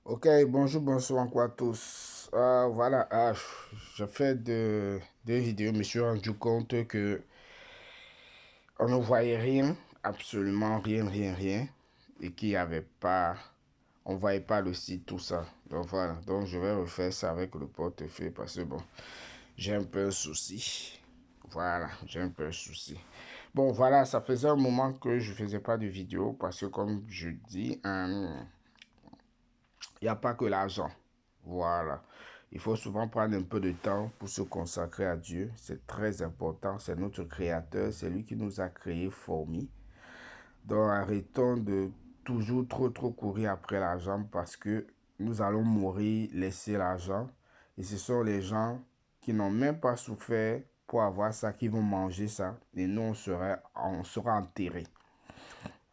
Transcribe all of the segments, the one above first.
Ok, bonjour, bonsoir encore à tous. Voilà, je fais des vidéos, je me suis rendu compte que on ne voyait rien, absolument rien, rien, rien, et qu'il n'y avait pas, on voyait pas le site, tout ça. Donc voilà, donc je vais refaire ça avec le portefeuille parce que bon, j'ai un peu un souci. Voilà, j'ai un peu un souci. Bon, voilà, ça faisait un moment que je faisais pas de vidéo parce que comme je dis, il n'y a pas que l'argent. Voilà. Il faut souvent prendre un peu de temps pour se consacrer à Dieu. C'est très important. C'est notre Créateur. C'est lui qui nous a créés, formés. Donc arrêtons de toujours trop courir après l'argent parce que nous allons mourir, laisser l'argent. Et ce sont les gens qui n'ont même pas souffert pour avoir ça, qui vont manger ça. Et nous, on sera enterrés.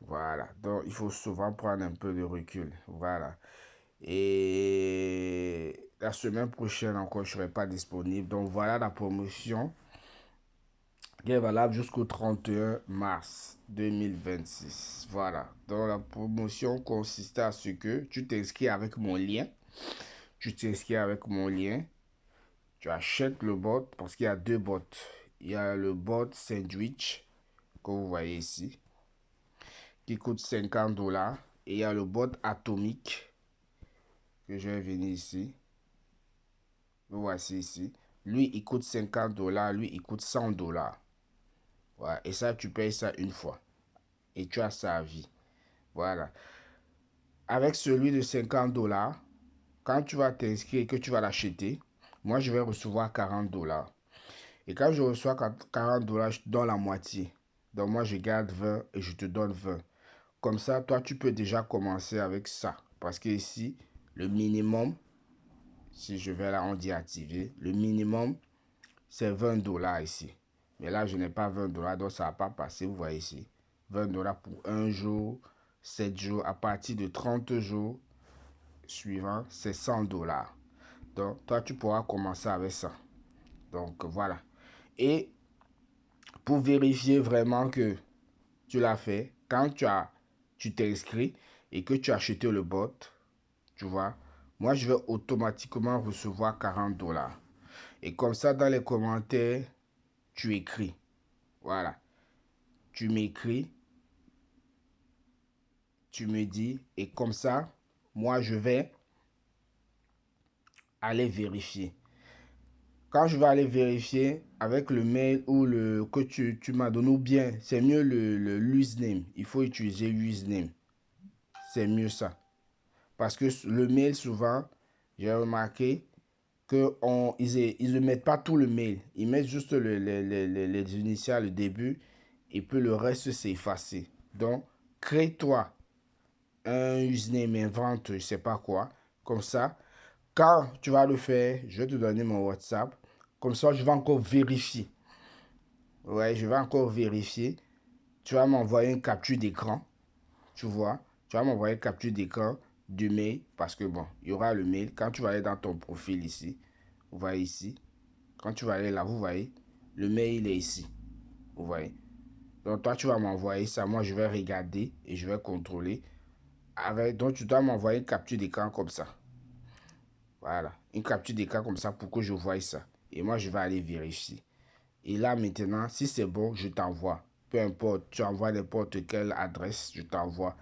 Voilà. Donc il faut souvent prendre un peu de recul. Voilà. Et la semaine prochaine encore, je ne serai pas disponible. Donc voilà la promotion qui est valable jusqu'au 31 mars 2026. Voilà. Donc la promotion consistait à ce que tu t'inscris avec mon lien. Tu t'inscris avec mon lien. Tu achètes le bot parce qu'il y a deux bots. Il y a le bot Sandwich que vous voyez ici qui coûte 50 $. Et il y a le bot Atomique que je vais venir ici. Voici ici. Lui, il coûte 50 $. Lui, il coûte 100 $. Voilà. Et ça, tu payes ça une fois. Et tu as ça à vie. Voilà. Avec celui de 50 $, quand tu vas t'inscrire et que tu vas l'acheter, moi, je vais recevoir 40 $. Et quand je reçois 40 $, je te donne la moitié. Donc, moi, je garde 20 et je te donne 20. Comme ça, toi, tu peux déjà commencer avec ça. Parce que ici, le minimum, si je vais là, on dit activer, le minimum, c'est 20 $ ici. Mais là, je n'ai pas 20 $, donc ça ne va pas passer. Vous voyez ici. 20 $ pour un jour, 7 jours. À partir de 30 jours suivants, c'est 100 $. Donc, toi, tu pourras commencer avec ça. Donc, voilà. Et pour vérifier vraiment que tu l'as fait, quand tu t'inscris et que tu as acheté le bot, tu vois, moi, je vais automatiquement recevoir 40 $. Et comme ça, dans les commentaires, tu écris. Voilà. Tu m'écris, tu me dis, et comme ça, moi, je vais aller vérifier. Quand je vais aller vérifier avec le mail ou le que tu m'as donné, ou bien, c'est mieux le username. Il faut utiliser username. C'est mieux ça. Parce que le mail, souvent, j'ai remarqué qu'ils ne mettent pas tout le mail. Ils mettent juste les initiales, le début, et puis le reste, c'est effacé. Donc, crée-toi un username, invente, je ne sais pas quoi. Comme ça, quand tu vas le faire, je vais te donner mon WhatsApp. Comme ça, je vais encore vérifier. Ouais, je vais encore vérifier. Tu vas m'envoyer une capture d'écran. Tu vois, tu vas m'envoyer une capture d'écran du mail. Parce que bon, il y aura le mail. Quand tu vas aller dans ton profil ici, vous voyez ici. Quand tu vas aller là, vous voyez, le mail il est ici. Vous voyez. Donc toi, tu vas m'envoyer ça. Moi, je vais regarder et je vais contrôler. Donc tu dois m'envoyer une capture d'écran comme ça. Voilà. Une capture d'écran comme ça pour que je voie ça. Et moi, je vais aller vérifier. Et là, maintenant, si c'est bon, je t'envoie. Peu importe, tu envoies n'importe quelle adresse, je t'envoie.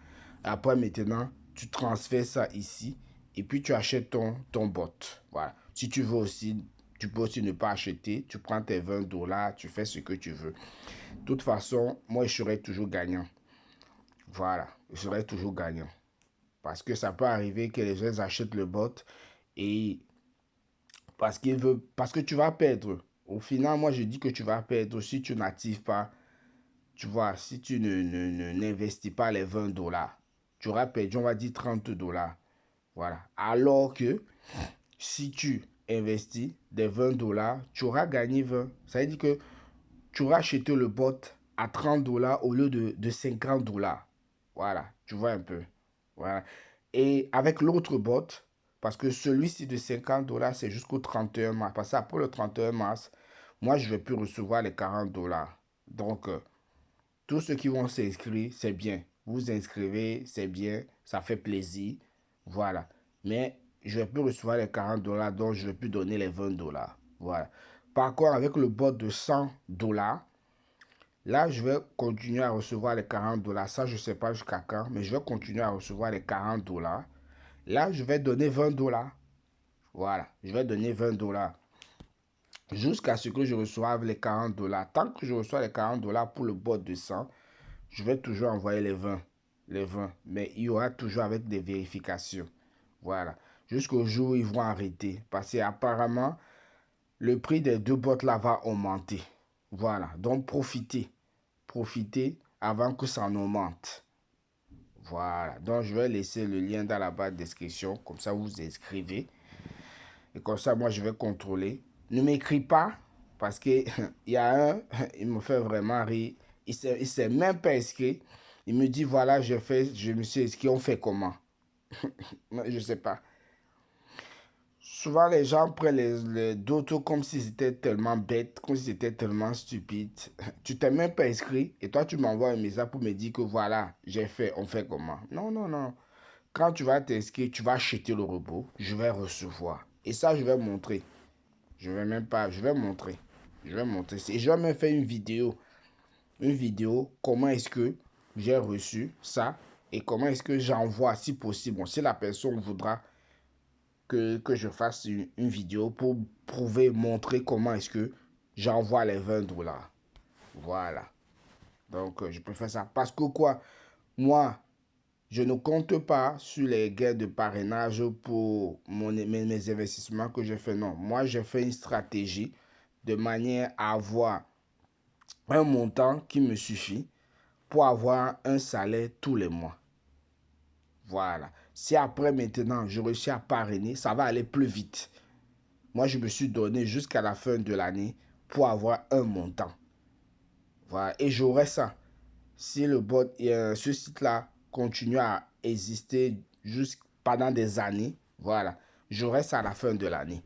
Après, maintenant, tu transfères ça ici. Et puis, tu achètes ton bot. Voilà. Si tu veux aussi, tu peux aussi ne pas acheter. Tu prends tes 20 $, tu fais ce que tu veux. De toute façon, moi, je serai toujours gagnant. Voilà. Je serai toujours gagnant. Parce que ça peut arriver que les gens achètent le bot et parce que tu vas perdre. Au final, moi, je dis que tu vas perdre si tu n'actives pas. Tu vois, si tu n'investis pas les 20 $, tu auras perdu, on va dire, 30 $. Voilà. Alors que si tu investis des 20 $, tu auras gagné 20. Ça veut dire que tu auras acheté le bot à 30 $ au lieu de 50 $. Voilà. Tu vois un peu. Voilà. Et avec l'autre bot, parce que celui-ci de 50 $, c'est jusqu'au 31 mars. Parce qu'après le 31 mars, moi, je ne vais plus recevoir les 40 $. Donc, tous ceux qui vont s'inscrire, c'est bien. Vous inscrivez, c'est bien, ça fait plaisir. Voilà. Mais je vais plus recevoir les 40 $, donc je vais plus donner les 20 $. Voilà. Par contre, avec le bot de 100 $, là, je vais continuer à recevoir les 40 $. Ça, je ne sais pas jusqu'à quand, mais je vais continuer à recevoir les 40 $. Là, je vais donner 20 $. Voilà, je vais donner 20 $. Jusqu'à ce que je reçoive les 40 $. Tant que je reçois les 40 $ pour le bot de 100, je vais toujours envoyer les 20. Les 20. Mais il y aura toujours avec des vérifications. Voilà. Jusqu'au jour où ils vont arrêter. Parce qu'apparemment, le prix des deux bots là va augmenter. Voilà. Donc, profitez. Profitez avant que ça augmente. Voilà. Donc, je vais laisser le lien dans la barre de description. Comme ça, vous vous inscrivez. Et comme ça, moi, je vais contrôler. Ne m'écris pas. Parce qu'il y a un, il me fait vraiment rire. Il ne s'est même pas inscrit. Il me dit, voilà, je me suis inscrit. On fait comment? Je ne sais pas. Souvent, les gens prennent d'autres comme si c'était tellement bête, comme si c'était tellement stupide. Tu t'es même pas inscrit et toi, tu m'envoies un message pour me dire que voilà, j'ai fait, on fait comment? Non, non, non. Quand tu vas t'inscrire, tu vas acheter le robot, je vais recevoir. Et ça, je vais montrer. Je vais même pas, je vais montrer. Je vais montrer. Et je vais même faire une vidéo. Une vidéo, comment est-ce que j'ai reçu ça et comment est-ce que j'envoie si possible. Bon, si la personne voudra que je fasse une vidéo pour prouver, montrer comment est-ce que j'envoie les 20 $. Voilà. Donc, je préfère ça. Parce que quoi? Moi, je ne compte pas sur les gains de parrainage pour mes investissements que je fais. Non. Moi, j'ai fait une stratégie de manière à avoir un montant qui me suffit pour avoir un salaire tous les mois. Voilà. Si après maintenant, je réussis à parrainer, ça va aller plus vite. Moi, je me suis donné jusqu'à la fin de l'année pour avoir un montant. Voilà. Et j'aurai ça. Si le bot, ce site-là continue à exister pendant des années, voilà, j'aurai ça à la fin de l'année.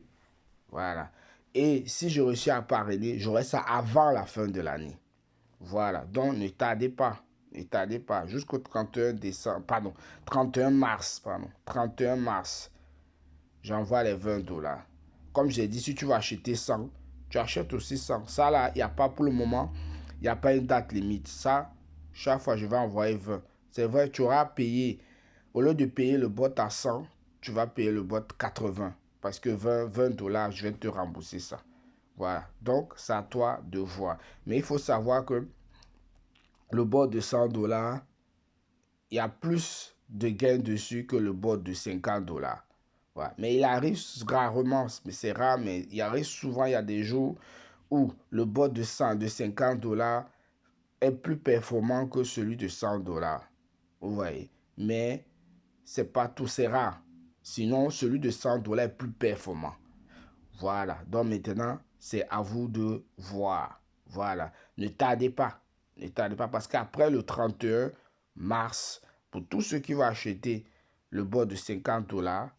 Voilà. Et si je réussis à parrainer, j'aurai ça avant la fin de l'année. Voilà. Donc, ne tardez pas. Ne tardez pas. Jusqu'au 31 décembre, pardon, 31 mars, pardon, 31 mars, j'envoie les 20 $. Comme j'ai dit, si tu veux acheter 100, tu achètes aussi 100. Ça là, il n'y a pas pour le moment, il n'y a pas une date limite. Ça, chaque fois, je vais envoyer 20. C'est vrai, tu auras payé, au lieu de payer le bot à 100, tu vas payer le bot 80. Parce que 20 $, je vais te rembourser ça. Voilà. Donc, c'est à toi de voir. Mais il faut savoir que le bot de 100 $, il y a plus de gains dessus que le bot de 50 $. Ouais. Mais il arrive rarement, mais c'est rare, mais il arrive souvent, il y a des jours où le bot de 100, de 50 $ est plus performant que celui de 100 $. Vous voyez. Mais c'est pas tout, c'est rare. Sinon, celui de 100 $ est plus performant. Voilà. Donc maintenant, c'est à vous de voir. Voilà. Ne tardez pas. Ne tardez pas parce qu'après le 31 mars, pour tous ceux qui vont acheter le bot de 50 $,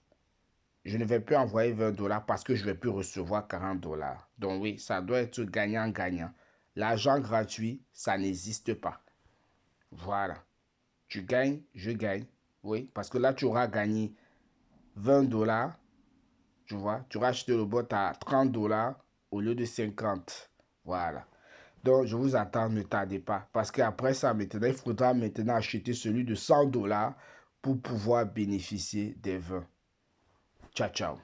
je ne vais plus envoyer 20 $ parce que je ne vais plus recevoir 40 $. Donc oui, ça doit être gagnant-gagnant. L'argent gratuit, ça n'existe pas. Voilà. Tu gagnes, je gagne. Oui, parce que là, tu auras gagné 20 $. Tu vois, tu auras acheté le bot à 30 $ au lieu de 50. Voilà. Donc, je vous attends, ne tardez pas. Parce qu'après ça, maintenant, il faudra maintenant acheter celui de 100 $ pour pouvoir bénéficier des 20. Ciao, ciao.